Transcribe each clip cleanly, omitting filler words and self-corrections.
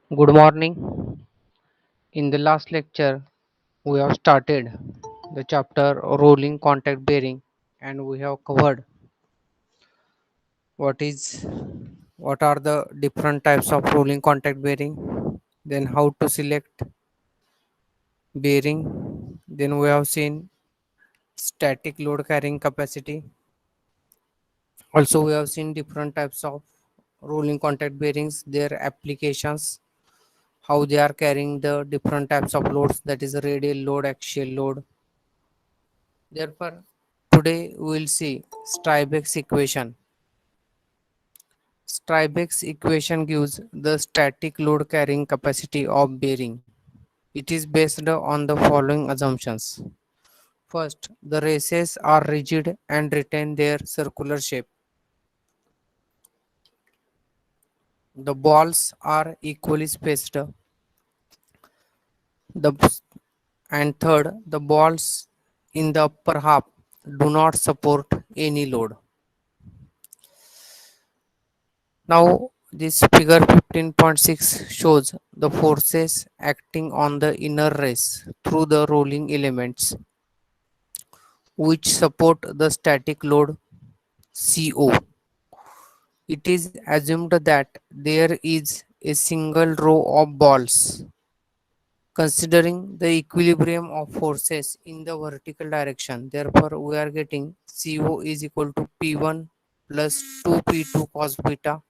Good morning. In the last lecture, we have started the chapter rolling contact bearing and we have covered what is what are the different types of rolling contact bearing, then how to select bearing, then we have seen static load carrying capacity. Also, we have seen different types of rolling contact bearings, their applications, how they are carrying the different types of loads, that is radial load, axial load. Therefore, today we will see Strybeck's equation. Strybeck's equation gives the static load carrying capacity of bearing. It is based on the following assumptions. First, the races are rigid and retain their circular shape. The balls are equally spaced. The, and third, the balls in the upper half do not support any load. Now, this figure 15.6 shows the forces acting on the inner race through the rolling elements which support the static load CO. It is assumed that there is a single row of balls. Considering the equilibrium of forces in the vertical direction, therefore we are getting CO is equal to P1 plus 2P2 cos beta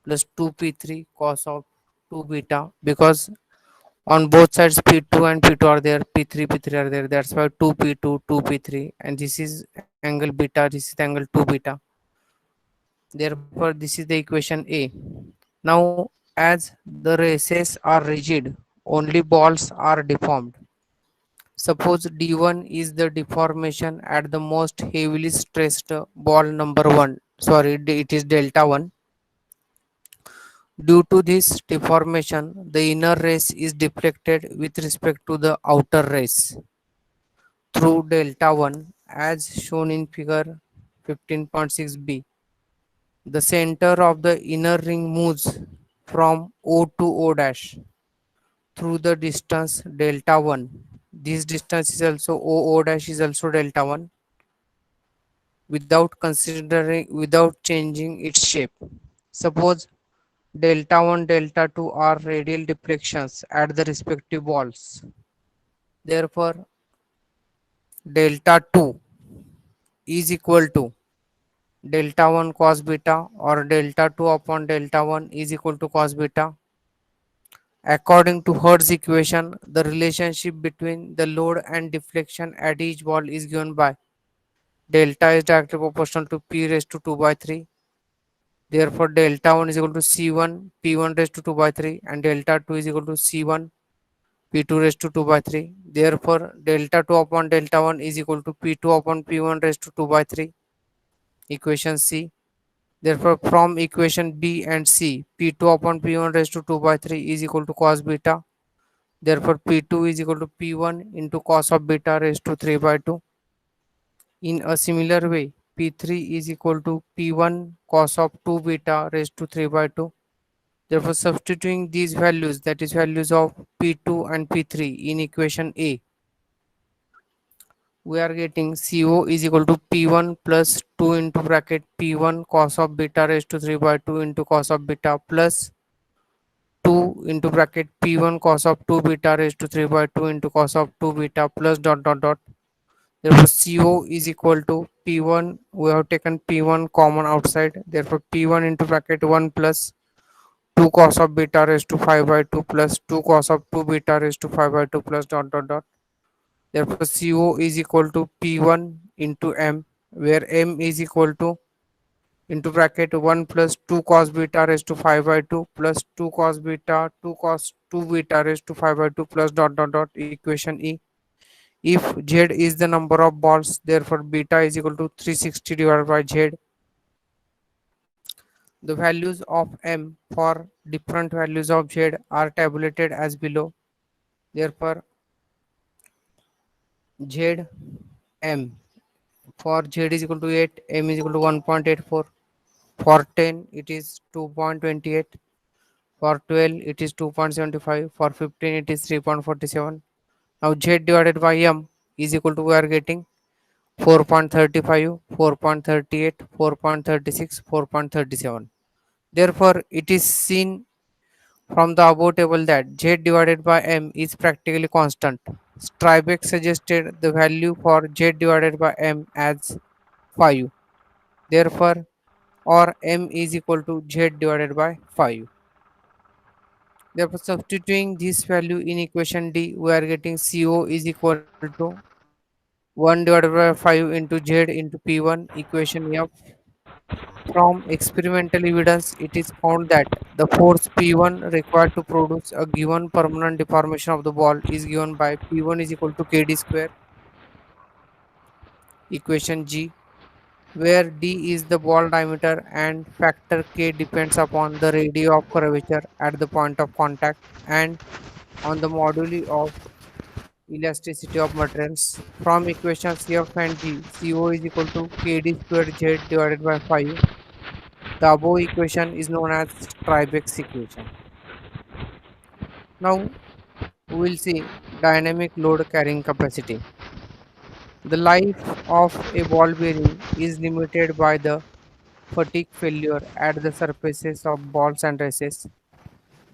plus 2p3 cos of 2 beta, because on both sides p2 and p2 are there, p3 are there, that's why 2p2 2p3, and this is angle beta, this is angle 2 beta. Therefore this is the equation A. Now, as the races are rigid, only balls are deformed. Suppose d1 is the deformation at the most heavily stressed ball number 1, sorry, it is delta 1. Due to this deformation, the inner race is deflected with respect to the outer race through delta 1 as shown in figure 15.6b. The center of the inner ring moves from O to O dash through the distance delta 1. This distance is also O dash is also delta 1 without changing its shape. Suppose delta 1 delta 2 are radial deflections at the respective balls. Therefore delta 2 is equal to delta 1 cos beta, or delta 2 upon delta 1 is equal to cos beta. According to Hertz equation, the relationship between the load and deflection at each ball is given by delta is directly proportional to P raised to 2 by 3. Therefore delta 1 is equal to C1 P1 raised to 2 by 3, and delta 2 is equal to C1 P2 raised to 2 by 3. Therefore, delta 2 upon delta 1 is equal to P2 upon P1 raised to 2 by 3. Equation C. Therefore, from equation B and C, P2 upon P1 raised to 2 by 3 is equal to cos beta. Therefore, P2 is equal to P1 into cos of beta raised to 3 by 2. In a similar way, P3 is equal to P1 cos of 2 beta raised to 3 by 2. Therefore, substituting these values, that is values of P2 and P3 in equation A, we are getting CO is equal to P1 plus 2 into bracket P1 cos of beta raised to 3 by 2 into cos of beta plus 2 into bracket P1 cos of 2 beta raised to 3 by 2 into cos of 2 beta plus dot dot dot. Therefore, CO is equal to P1, we have taken P1 common outside, therefore P1 into bracket 1 plus 2 cos of beta raised to 5 by 2 plus 2 cos of 2 beta raised to 5 by 2 plus dot dot dot. Therefore, CO is equal to P1 into M, where M is equal to into bracket 1 plus 2 cos beta raised to 5 by 2 plus 2 cos beta 2 cos 2 beta raised to 5 by 2 plus dot dot dot. Equation E. If Z is the number of balls, therefore beta is equal to 360 divided by Z. The values of M for different values of Z are tabulated as below. Therefore, Z M for Z is equal to 8, M is equal to 1.84. For 10, it is 2.28. For 12, it is 2.75. For 15, it is 3.47. Now Z divided by M is equal to, we are getting 4.35, 4.38, 4.36, 4.37. Therefore, it is seen from the above table that Z divided by M is practically constant. Strybeck suggested the value for Z divided by M as 5. Therefore, or M is equal to Z divided by 5. Therefore, substituting this value in equation D, we are getting CO is equal to 1 divided by 5 into Z into P1 equation F. From experimental evidence, it is found that the force P1 required to produce a given permanent deformation of the ball is given by P1 is equal to KD square equation G, where D is the ball diameter and factor K depends upon the radius of curvature at the point of contact and on the moduli of elasticity of materials. From equations F and G, CO is equal to KD squared Z divided by 5. The above equation is known as Strybeck's equation. Now we will see dynamic load carrying capacity. The life of a ball bearing is limited by the fatigue failure at the surfaces of balls and races.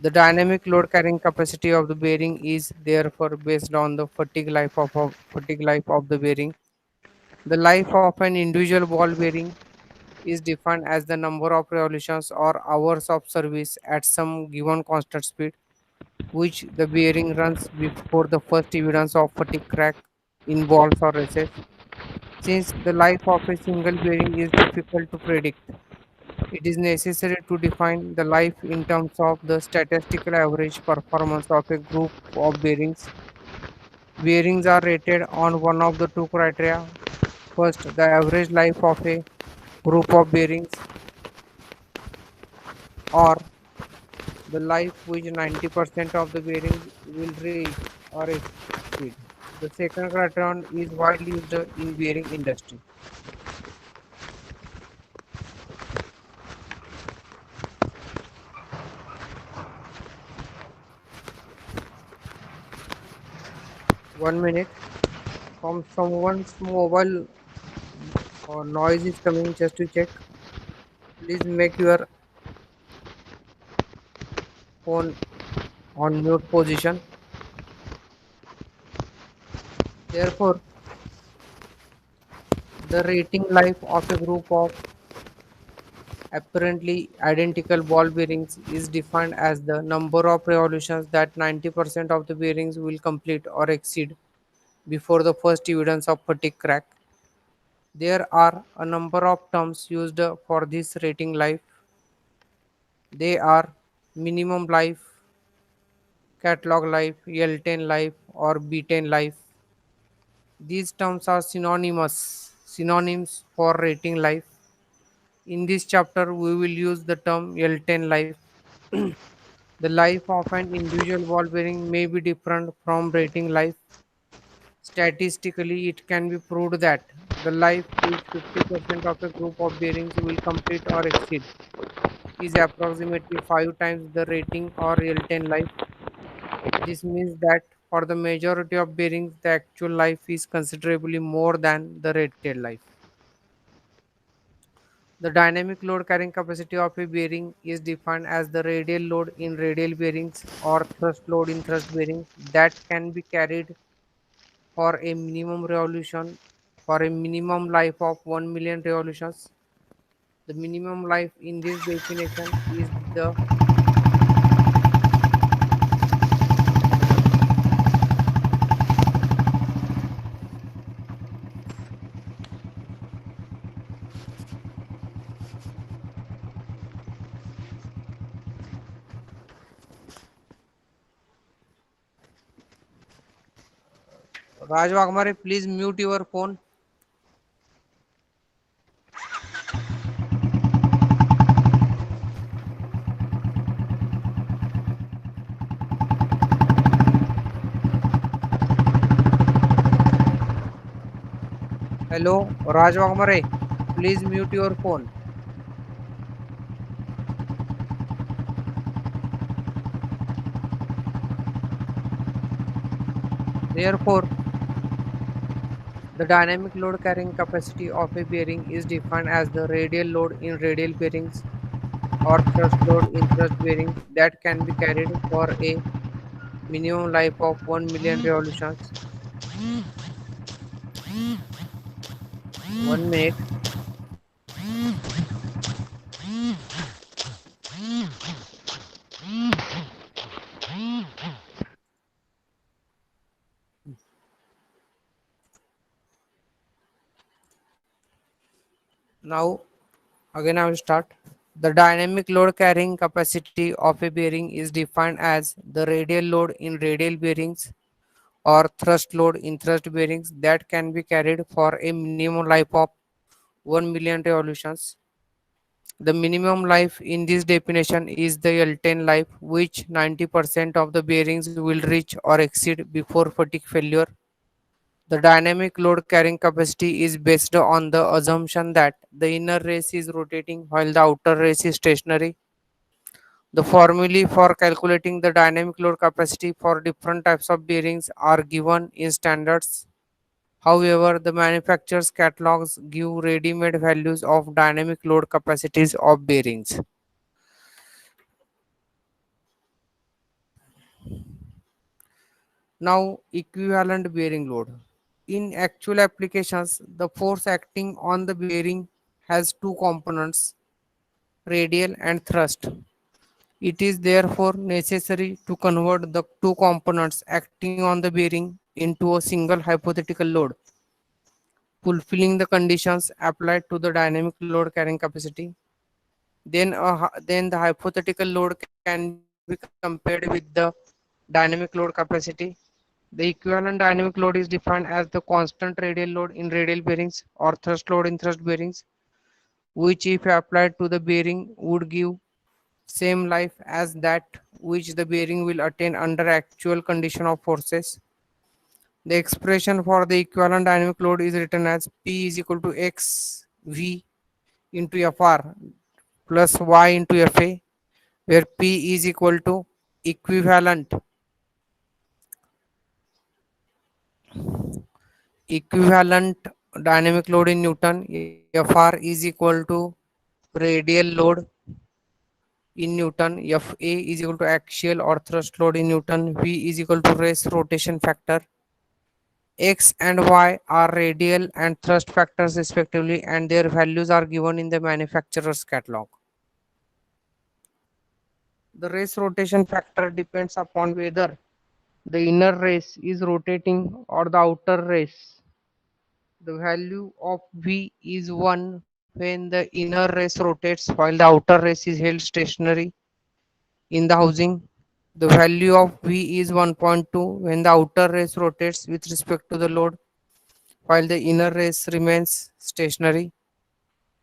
The dynamic load carrying capacity of the bearing is therefore based on the fatigue life of the bearing. The life of an individual ball bearing is defined as the number of revolutions or hours of service at some given constant speed, which the bearing runs before the first evidence of fatigue crack in balls or races. Since the life of a single bearing is difficult to predict, it is necessary to define the life in terms of the statistical average performance of a group of bearings. Bearings are rated on one of the two criteria. First, the average life of a group of bearings, or the life which 90% of the bearings will reach or exceed. The second criterion is widely used in bearing industry. One minute. From someone's mobile or noise is coming, just to check. Please make your phone on mute position. Therefore, the rating life of a group of apparently identical ball bearings is defined as the number of revolutions that 90% of the bearings will complete or exceed before the first evidence of fatigue crack. There are a number of terms used for this rating life. They are minimum life, catalog life, L10 life, or B10 life. These terms are synonyms for rating life. In this chapter, we will use the term L10 life. The life of an individual ball bearing may be different from rating life. Statistically, it can be proved that the life which 50% of a group of bearings will complete or exceed is approximately 5 times the rating or L10 life. This means that for the majority of bearings, the actual life is considerably more than the rated life. The dynamic load carrying capacity of a bearing is defined as the radial load in radial bearings or thrust load in thrust bearings that can be carried for a minimum revolution for a minimum life of 1 million revolutions. The minimum life in this definition is the Raj Wagmare, please mute your phone. Hello, Raj Wagmare, please mute your phone. Therefore, the dynamic load carrying capacity of a bearing is defined as the radial load in radial bearings or thrust load in thrust bearings that can be carried for a minimum life of 1 million revolutions. 1 minute. Now, again I will start. The dynamic load carrying capacity of a bearing is defined as the radial load in radial bearings or thrust load in thrust bearings that can be carried for a minimum life of 1 million revolutions. The minimum life in this definition is the L10 life, which 90% of the bearings will reach or exceed before fatigue failure. The dynamic load carrying capacity is based on the assumption that the inner race is rotating while the outer race is stationary. The formulae for calculating the dynamic load capacity for different types of bearings are given in standards. However, the manufacturer's catalogs give ready-made values of dynamic load capacities of bearings. Now, equivalent bearing load. In actual applications, the force acting on the bearing has two components, radial and thrust. It is therefore necessary to convert the two components acting on the bearing into a single hypothetical load, fulfilling the conditions applied to the dynamic load carrying capacity. Then the hypothetical load can be compared with the dynamic load capacity. The equivalent dynamic load is defined as the constant radial load in radial bearings or thrust load in thrust bearings, which if applied to the bearing would give same life as that which the bearing will attain under actual condition of forces. The expression for the equivalent dynamic load is written as P is equal to x v into Fr plus y into Fa, where P is equal to equivalent equivalent dynamic load in Newton. Fr is equal to radial load in Newton. Fa is equal to axial or thrust load in Newton. V is equal to race rotation factor. X and Y are radial and thrust factors respectively, and their values are given in the manufacturer's catalog. The race rotation factor depends upon whether the inner race is rotating or the outer race. The value of V is 1 when the inner race rotates while the outer race is held stationary in the housing. The value of V is 1.2 when the outer race rotates with respect to the load while the inner race remains stationary.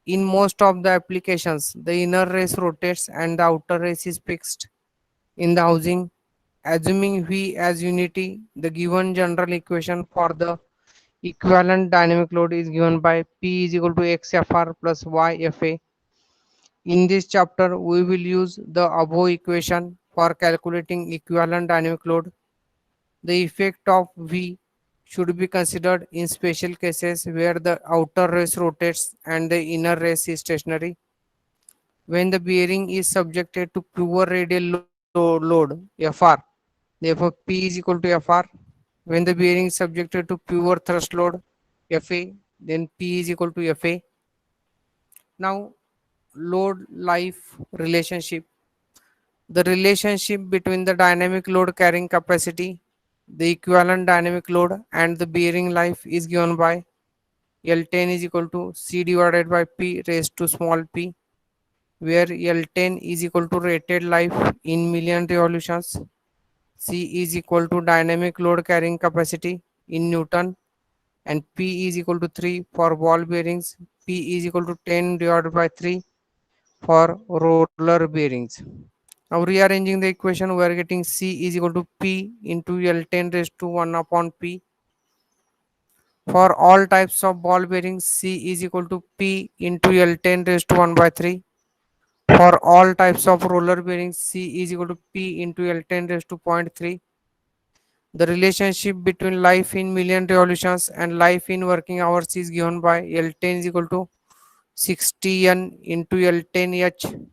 In most of the applications, the inner race rotates and the outer race is fixed in the housing. Assuming V as unity, the given general equation for the equivalent dynamic load is given by P is equal to XFR plus YFA. In this chapter, we will use the above equation for calculating equivalent dynamic load. The effect of V should be considered in special cases where the outer race rotates and the inner race is stationary. When the bearing is subjected to pure radial load Fr, therefore P is equal to Fr. When the bearing is subjected to pure thrust load Fa, then P is equal to Fa. Now, load life relationship. The relationship between the dynamic load carrying capacity, the equivalent dynamic load, and the bearing life is given by L10 is equal to C divided by P raised to small p, where L10 is equal to rated life in million revolutions, C is equal to dynamic load carrying capacity in Newton, and P is equal to 3 for ball bearings, P is equal to 10 divided by 3 for roller bearings. Now rearranging the equation, we are getting C is equal to P into L10 raised to 1 upon P. For all types of ball bearings, C is equal to P into L10 raised to 1 by 3. For all types of roller bearings, C is equal to P into L10 raised to 0.3. The relationship between life in million revolutions and life in working hours is given by L10 is equal to 60n into L10h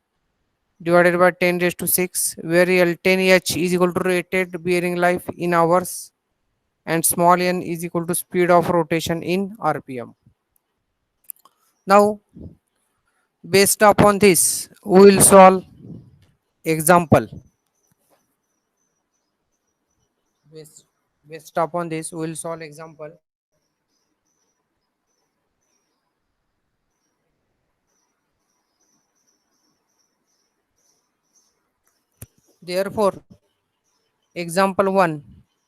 divided by 10 raised to 6, where L10h is equal to rated bearing life in hours and small n is equal to speed of rotation in RPM. Now, based upon this, we will solve example. Based, based upon this, we will solve example. Therefore, example 1.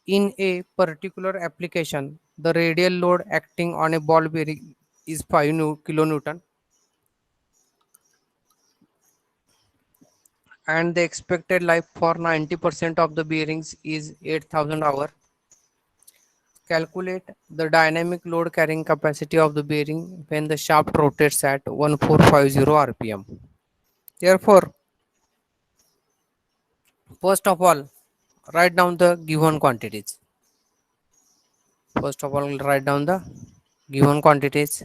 In a particular application, the radial load acting on a ball bearing is 5 kilonewton and the expected life for 90% of the bearings is 8000 hour. Calculate the dynamic load carrying capacity of the bearing when the shaft rotates at 1450 rpm. Therefore, first of all, write down the given quantities. First of all, write down the given quantities.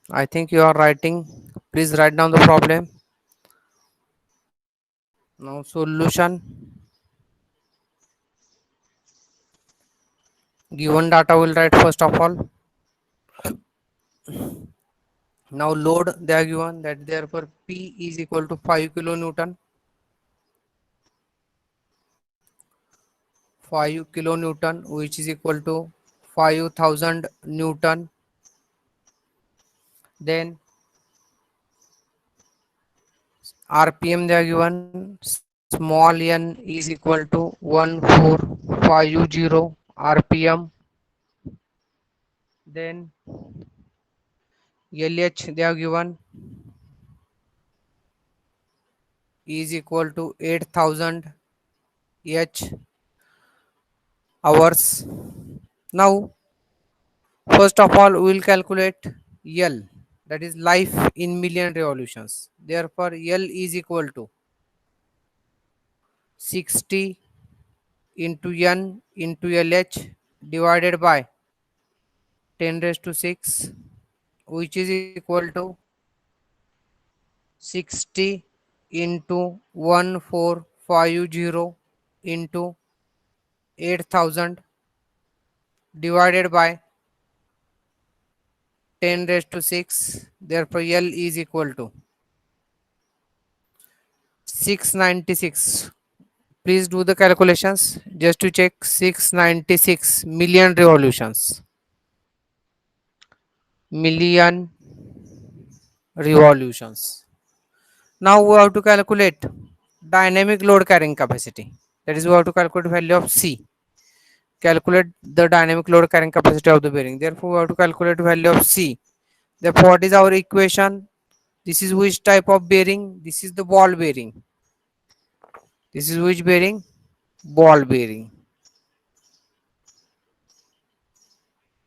I think you are writing. Please write down the problem. Now solution. Given data will write first of all. Now load they are given that therefore P is equal to 5 kilonewton. 5 kilonewton which is equal to 5000 Newton. Then RPM they are given small n is equal to 1450 RPM. Then LH they are given is equal to 8000 H hours. Now first of all we will calculate L, that is life in million revolutions. Therefore L is equal to 60 into N into LH divided by 10 raised to 6, which is equal to 60 into 1450 into 8000 divided by 10 raised to 6. Therefore L is equal to 696. Please do the calculations just to check. 696 million revolutions. Million revolutions. Now we have to calculate dynamic load carrying capacity. That is, we have to calculate value of C. Calculate the dynamic load carrying capacity of the bearing. Therefore, we have to calculate value of C. Therefore, what is our equation? This is which type of bearing? This is the ball bearing. This is which bearing? Ball bearing.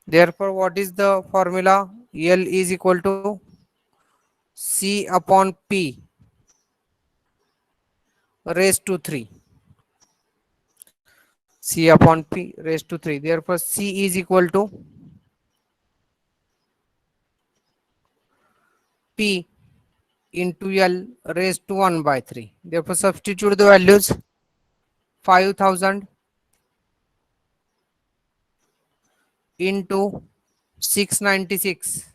Therefore, what is the formula? L is equal to C upon P raised to 3. C upon P raised to 3. Therefore, C is equal to P into L raised to 1 by 3. Therefore, substitute the values 5000 into 696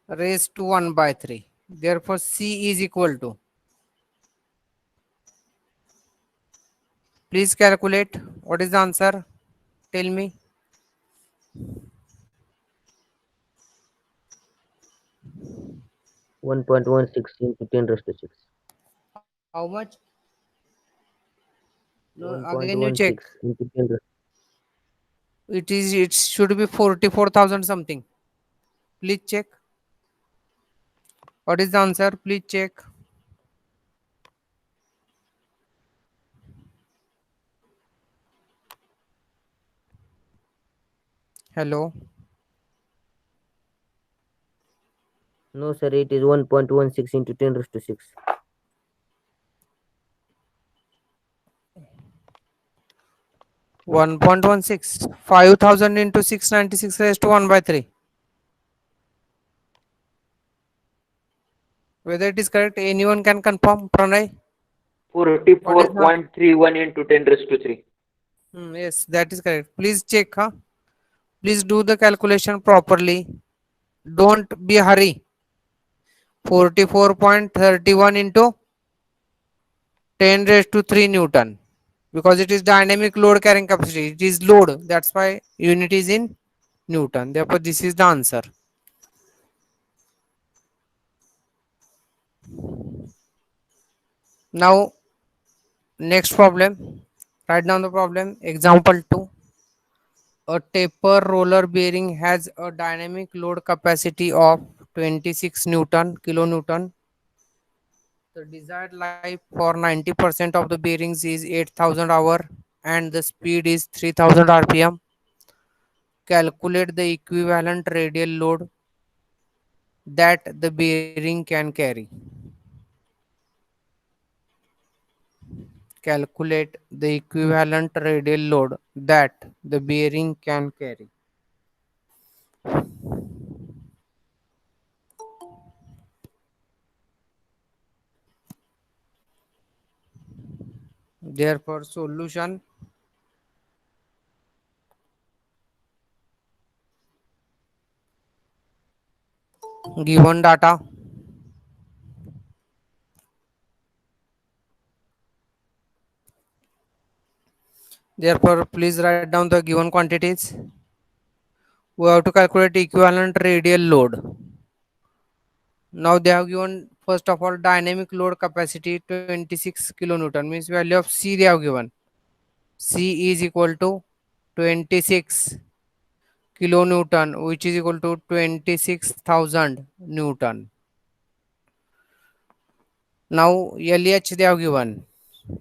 raised to 1 by 3. Therefore, C is equal to, please calculate. What is the answer? Tell me. 1.16 into 10 raised to 6. How much? No, again you check. 1.16 into 10 raised. It should be 44,000 something. Please check. What is the answer? Please check. Hello. No, sir, it is 1.16 into 10 raised to 6. 1.16. 5000 into 696 raised to 1 by 3. Whether it is correct, anyone can confirm. Pranay, what is the? 44.31 into 10 raised to 3. Yes, that is correct. Please check. Huh? Please do the calculation properly. Don't be hurry. 44.31 into 10 raised to 3 Newton. Because it is dynamic load carrying capacity. It is load. That's why unit is in Newton. Therefore, this is the answer. Now, next problem. Write down the problem. Example 2. A taper roller bearing has a dynamic load capacity of 26 Newton kilonewton. The desired life for 90% of the bearings is 8000 hour and the speed is 3000 rpm. Calculate the equivalent radial load that the bearing can carry. Calculate the equivalent radial load that the bearing can carry. Therefore, solution. Given data. Therefore, please write down the given quantities. We have to calculate equivalent radial load. Now they have given first of all dynamic load capacity 26 kilonewton means value of C they have given. C is equal to 26 kilonewton which is equal to 26,000 Newton. Now LH they have given.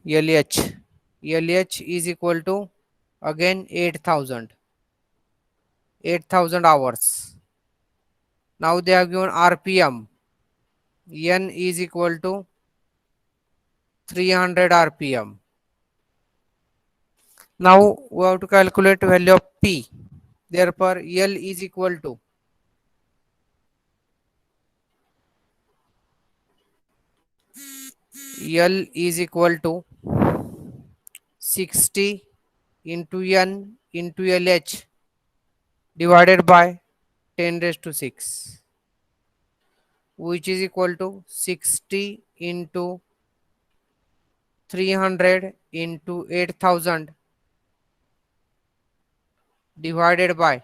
LH. LH is equal to again 8,000. 8,000 hours. Now they have given RPM. N is equal to 300 RPM. Now we have to calculate value of P. Therefore, L is equal to L is equal to 60 into N into LH divided by 10 raised to 6 which is equal to 60 into 300 into 8000 divided by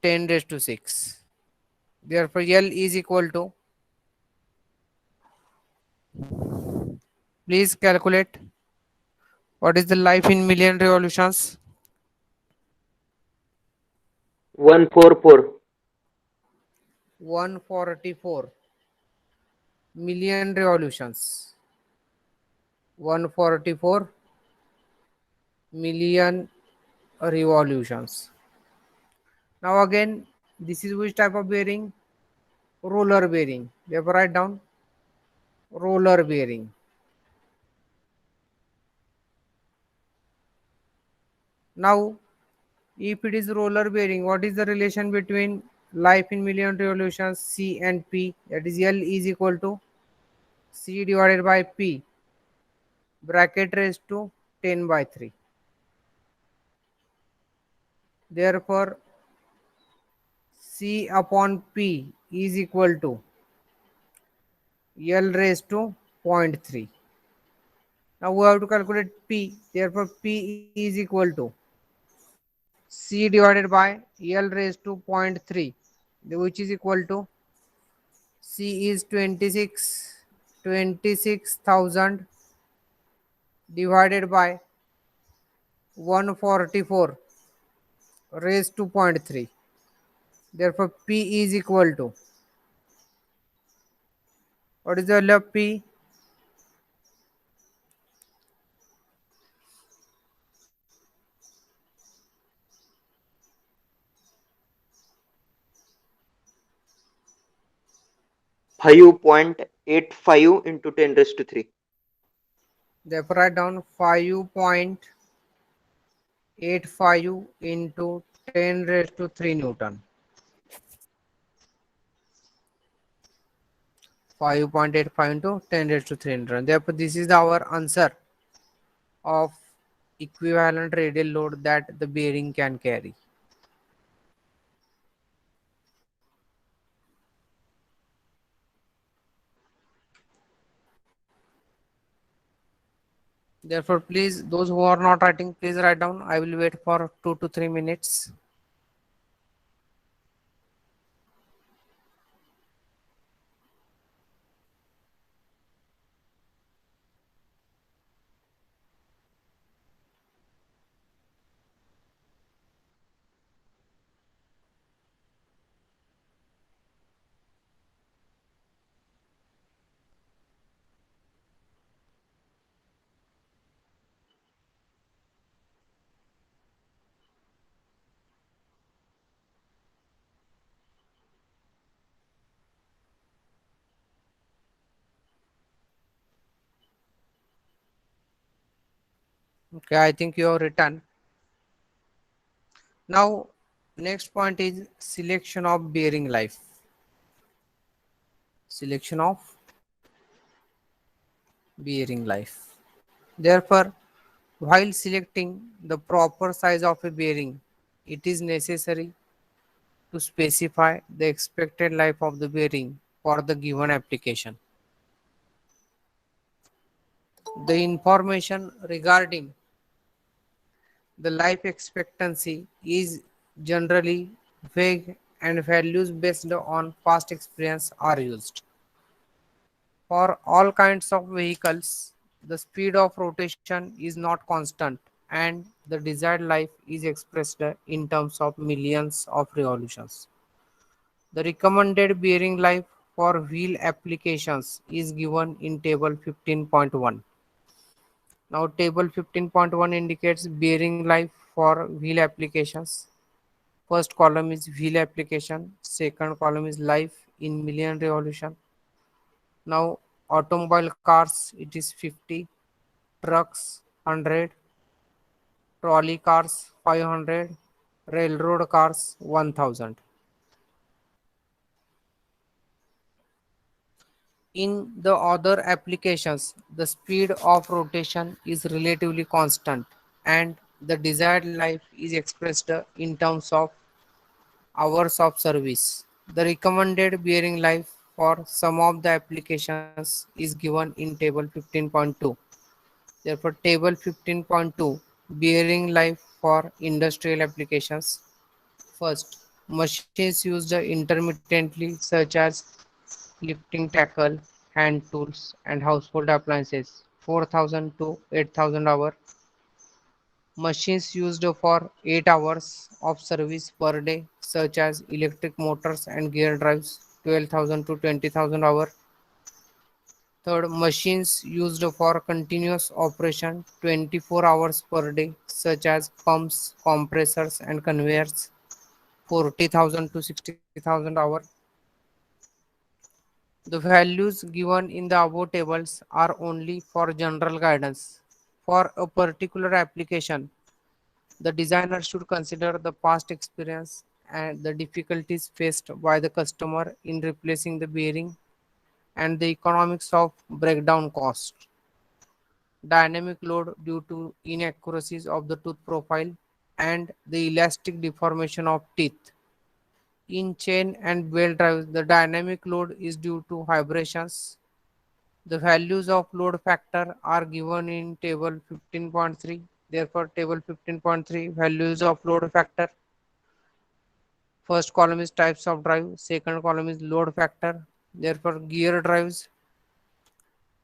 10 raised to 6. Therefore, L is equal to, please calculate what is the life in million revolutions. 144. 144 million revolutions. 144 million revolutions. Now again, this is which type of bearing? Roller bearing. Therefore, write down roller bearing. Now, if it is roller bearing, what is the relation between life in million revolutions C and P? That is L is equal to C divided by P bracket raised to 10 by 3. Therefore, C upon P is equal to L raised to 0.3. Now we have to calculate P. Therefore, P is equal to C divided by L raised to 0.3, which is equal to C is 26,000 divided by 144 raised to 0.3. Therefore, P is equal to, what is the value of P? 5.85 into 10 raised to 3. Therefore, write down 5.85 into 10 raised to 3 Newton. 5.85 into 10 raised to 3 Newton. Therefore, this is our answer of equivalent radial load that the bearing can carry. Therefore, please, those who are not writing, please write down. I will wait for 2 to 3 minutes. Okay, I think you have written. Now, next point is selection of bearing life. Selection of bearing life. Therefore, while selecting the proper size of a bearing, it is necessary to specify the expected life of the bearing for the given application. The information regarding the life expectancy is generally vague and values based on past experience are used. For all kinds of vehicles, the speed of rotation is not constant and the desired life is expressed in terms of millions of revolutions. The recommended bearing life for wheel applications is given in table 15.1. Now table 15.1 indicates bearing life for wheel applications. First column is wheel application, second column is life in million revolution. Now automobile cars it is 50, trucks 100, trolley cars 500, railroad cars 1000. In the other applications, the speed of rotation is relatively constant and the desired life is expressed in terms of hours of service. The recommended bearing life for some of the applications is given in table 15.2. Therefore, table 15.2 bearing life for industrial applications. First, machines used intermittently such as lifting tackle, hand tools and household appliances 4000 to 8000 hour. Machines used for 8 hours of service per day such as electric motors and gear drives 12,000 to 20,000 hour. Third, machines used for continuous operation 24 hours per day such as pumps, compressors and conveyors 40,000 to 60,000 hour. The values given in the above tables are only for general guidance. For a particular application, the designer should consider the past experience and the difficulties faced by the customer in replacing the bearing and the economics of breakdown cost, dynamic load due to inaccuracies of the tooth profile, and the elastic deformation of teeth. In chain and belt drives, the dynamic load is due to vibrations. The values of load factor are given in table 15.3. Therefore, table 15.3 values of load factor. First column is types of drive, second column is load factor. Therefore, gear drives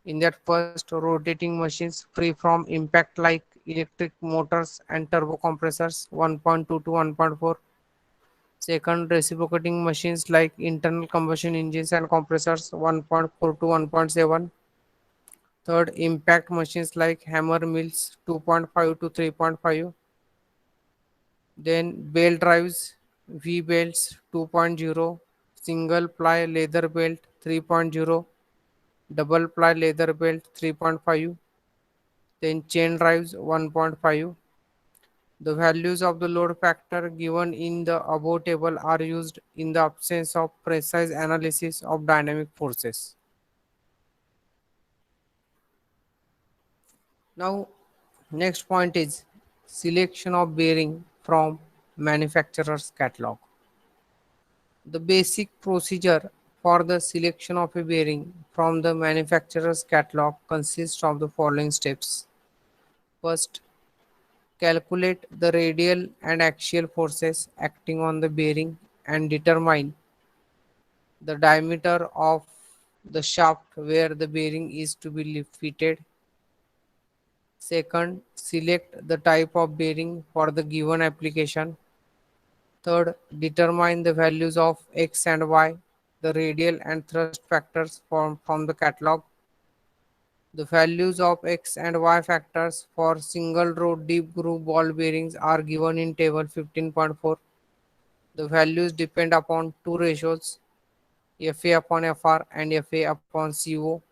in that first rotating machines free from impact like electric motors and turbo compressors 1.2 to 1.4. Second, reciprocating machines like internal combustion engines and compressors 1.4 to 1.7. Third, impact machines like hammer mills 2.5 to 3.5. Then belt drives, V belts 2.0, single ply leather belt 3.0, double ply leather belt 3.5. Then chain drives 1.5. The values of the load factor given in the above table are used in the absence of precise analysis of dynamic forces. Now, next point is selection of bearing from manufacturer's catalog. The basic procedure for the selection of a bearing from the manufacturer's catalog consists of the following steps. First, calculate the radial and axial forces acting on the bearing and determine the diameter of the shaft where the bearing is to be fitted. Second, select the type of bearing for the given application. Third, determine the values of x and y, the radial and thrust factors from the catalog. The values of x and y factors for single row deep groove ball bearings are given in table 15.4. The values depend upon two ratios, Fa upon Fr and Fa upon Co,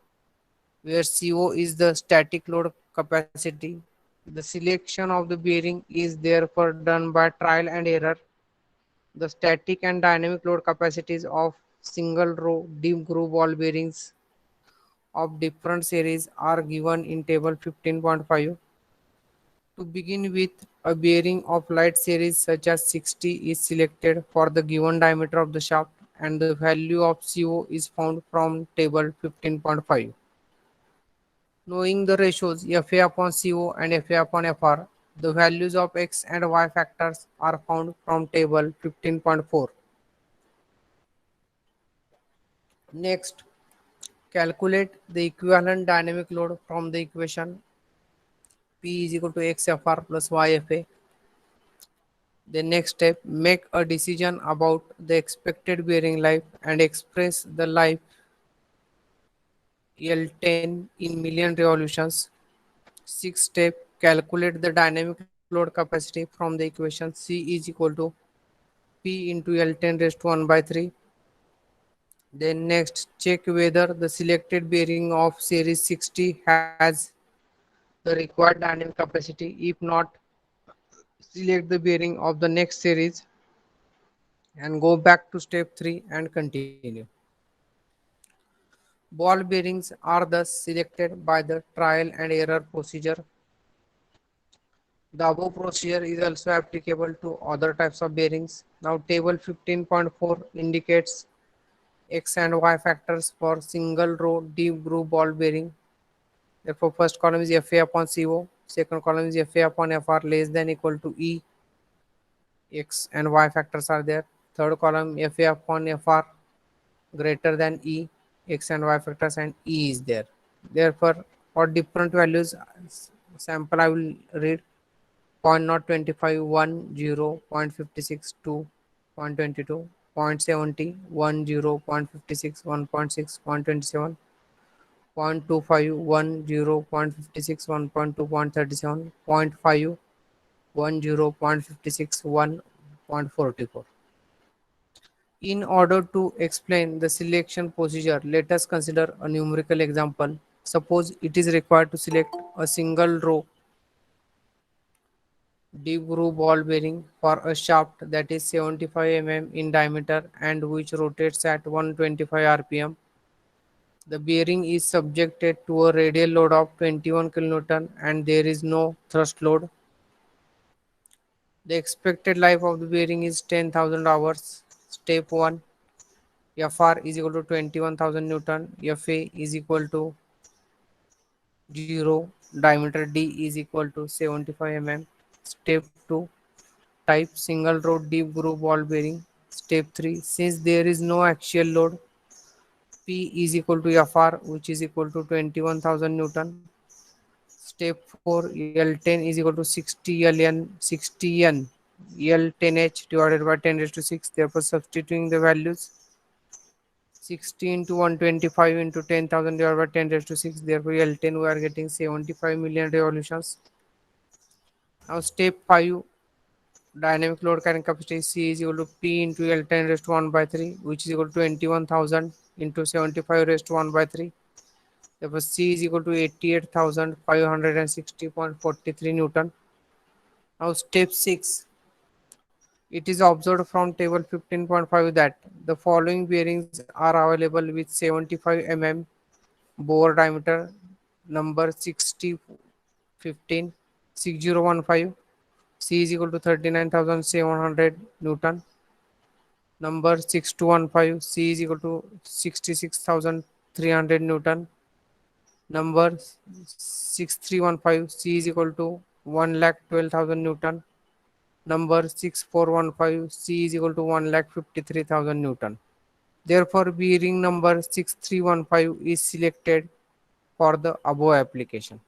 where CO is the static load capacity. The selection of the bearing is therefore done by trial and error. The static and dynamic load capacities of single row deep groove ball bearings of different series are given in table 15.5. To begin with, a bearing of light series such as 60 is selected for the given diameter of the shaft and the value of CO is found from table 15.5. Knowing the ratios Fa upon CO and Fa upon Fr, the values of X and Y factors are found from table 15.4. Next, calculate the equivalent dynamic load from the equation P is equal to XFR plus YFA. The next step, make a decision about the expected bearing life and express the life L10 in million revolutions. Sixth step, calculate the dynamic load capacity from the equation C is equal to P into L10 raised to 1 by 3. Then next, check whether the selected bearing of series 60 has the required dynamic capacity. If not, select the bearing of the next series and go back to step 3 and continue. Ball bearings are thus selected by the trial and error procedure. The above procedure is also applicable to other types of bearings. Now table 15.4 indicates X and Y factors for single row deep groove ball bearing. Therefore first column is Fa upon CO, second column is Fa upon Fr less than equal to E. X and Y factors are there. Third column Fa upon Fr greater than E, X and Y factors and E is there. Therefore for different values sample I will read 0.025 1 0 0.56 2 0.22 0.70 1 0 0.56 1.6 0.27 0.25 1 0 0.56 1.2 0.37 0.5 1 0 0.56 1.44. In order to explain the selection procedure, let us consider a numerical example. Suppose it is required to select a single row deep groove ball bearing for a shaft that is 75 mm in diameter and which rotates at 125 rpm. The bearing is subjected to a radial load of 21 kN and there is no thrust load. The expected life of the bearing is 10,000 hours. Step 1, Fr is equal to 21,000 Newton, Fa is equal to 0, diameter D is equal to 75 mm. Step 2, type single row deep groove ball bearing. Step 3, since there is no axial load, P is equal to Fr which is equal to 21,000 Newton. Step 4, L10 is equal to 60 L10H divided by 10 raised to 6. Therefore substituting the values 60 into 125 into 10,000 divided by 10 raised to 6. Therefore L10 we are getting 75 million revolutions. Now step 5, dynamic load carrying capacity C is equal to P into L10 raised to 1 by 3 which is equal to 21,000 into 75 raised to 1 by 3. Therefore, C is equal to 88,560.43 Newton. Now, step 6. It is observed from table 15.5 that the following bearings are available with 75 mm bore diameter, number 60 15 6015. C is equal to 39,700 Newton. Number 6215. C is equal to 66,300 Newton. Number 6315. C is equal to 1,12,000 Newton. Number 6415. C is equal to 1,53,000 Newton. Therefore, bearing number 6315 is selected for the above application.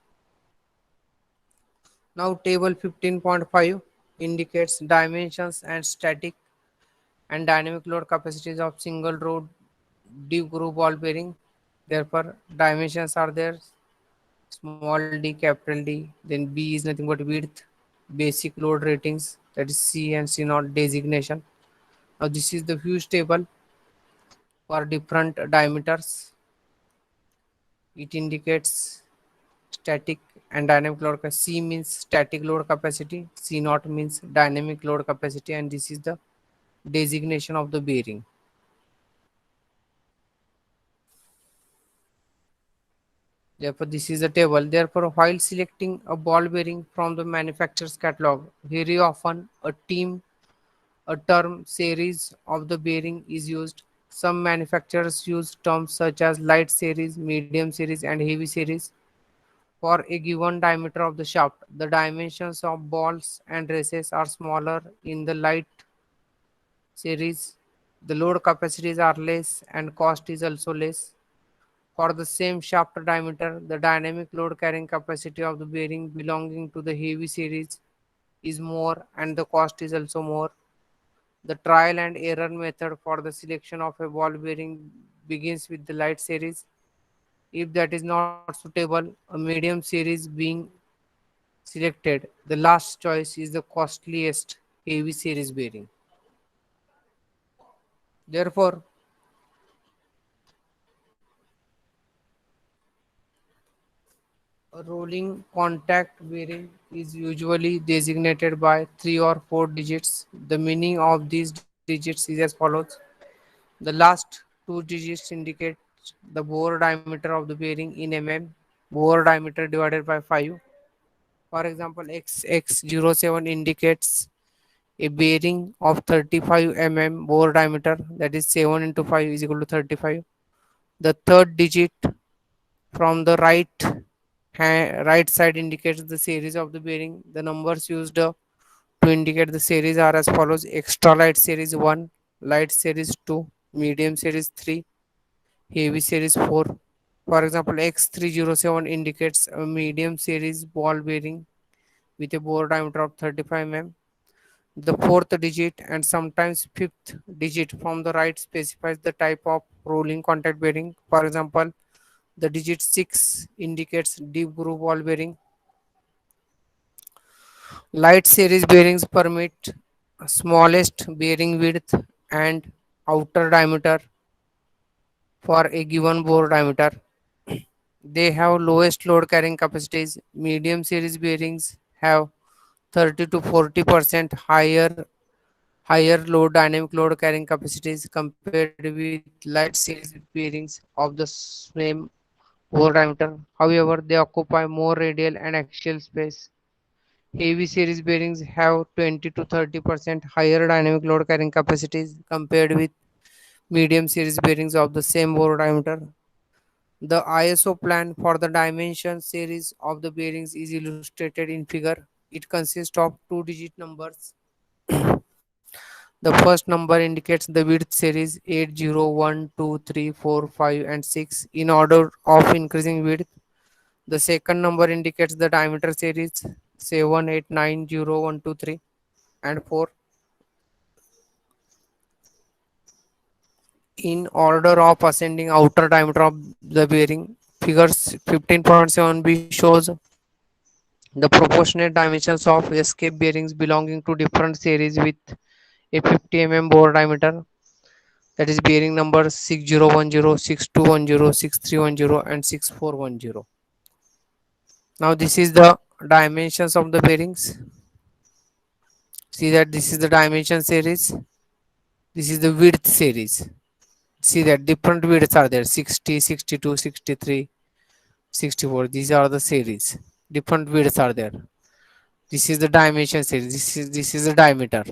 Now, table 15.5 indicates dimensions and static and dynamic load capacities of single rod deep groove ball bearing. Therefore, dimensions are there: small d, capital D. Then B is nothing but width, basic load ratings, that is C and C naught designation. Now, this is the fuse table for different diameters. It indicates static and dynamic load. C means static load capacity, C naught means dynamic load capacity, and this is the designation of the bearing. Therefore, this is a table. Therefore, while selecting a ball bearing from the manufacturer's catalog, very often a term series of the bearing is used. Some manufacturers use terms such as light series, medium series, and heavy series for a given diameter of the shaft. The dimensions of balls and races are smaller in the light series. The load capacities are less and cost is also less. For the same shaft diameter, the dynamic load carrying capacity of the bearing belonging to the heavy series is more and the cost is also more. The trial and error method for the selection of a ball bearing begins with the light series. If that is not suitable, a medium series being selected. The last choice is the costliest heavy series bearing. Therefore, a rolling contact bearing is usually designated by 3 or 4 digits. The meaning of these digits is as follows. The last 2 digits indicate the bore diameter of the bearing in mm, bore diameter divided by 5. For example, XX07 indicates a bearing of 35 mm bore diameter, that is 7 into 5 is equal to 35. The third digit from the right side indicates the series of the bearing. The numbers used to indicate the series are as follows: extra light series 1, light series 2, medium series 3, heavy series 4. For example, X307 indicates a medium series ball bearing with a bore diameter of 35 mm. The fourth digit and sometimes fifth digit from the right specifies the type of rolling contact bearing. For example, the digit 6 indicates deep groove ball bearing. Light series bearings permit smallest bearing width and outer diameter for a given bore diameter. They have lowest load carrying capacities. Medium series bearings have 30 to 40% higher load dynamic load carrying capacities compared with light series bearings of the same bore diameter. However, they occupy more radial and axial space. Heavy series bearings have 20 to 30% higher dynamic load carrying capacities compared with medium series bearings of the same bore diameter. The ISO plan for the dimension series of the bearings is illustrated in figure. It consists of 2 digit numbers. The first number indicates the width series 8, 0, 1, 2, 3, 4, 5, and 6 in order of increasing width. The second number indicates the diameter series 7, 8, 9, 0, 1, 2, 3, and 4 in order of ascending outer diameter of the bearing. Figures 15.7b shows the proportionate dimensions of escape bearings belonging to different series with a 50 mm bore diameter. that is bearing number 6010, 6210, 6310, and 6410. Now this is the dimensions of the bearings. See that this is the dimension series. This is the width series. See that different widths are there: 60, 62, 63, 64. These are the series. Different widths are there. This is the dimension series. This is the diameter.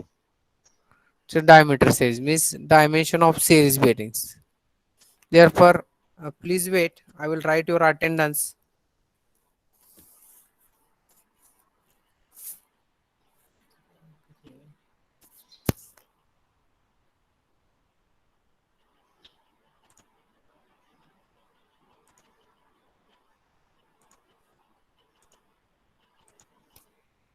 So diameter series means dimension of series bearings. Therefore, please wait. I will write your attendance.